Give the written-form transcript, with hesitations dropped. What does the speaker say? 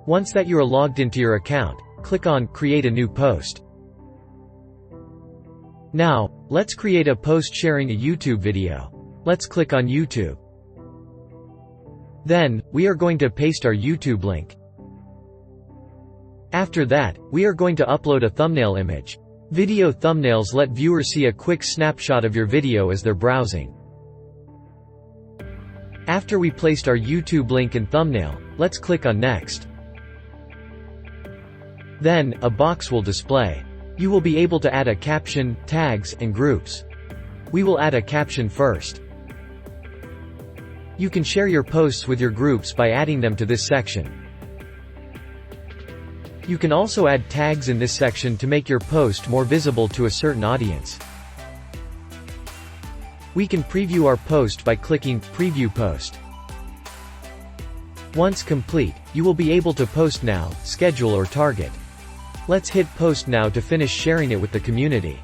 Once that you are logged into your account, click on Create a new post. Now, let's create a post sharing a YouTube video. Let's click on YouTube. Then, we are going to paste our YouTube link. After that, we are going to upload a thumbnail image. Video thumbnails let viewers see a quick snapshot of your video as they're browsing. After we placed our YouTube link and thumbnail, let's click on Next. Then, a box will display. You will be able to add a caption, tags, and groups. We will add a caption first. You can share your posts with your groups by adding them to this section. You can also add tags in this section to make your post more visible to a certain audience. We can preview our post by clicking Preview Post. Once complete, you will be able to post now, schedule or target. Let's hit Post now to finish sharing it with the community.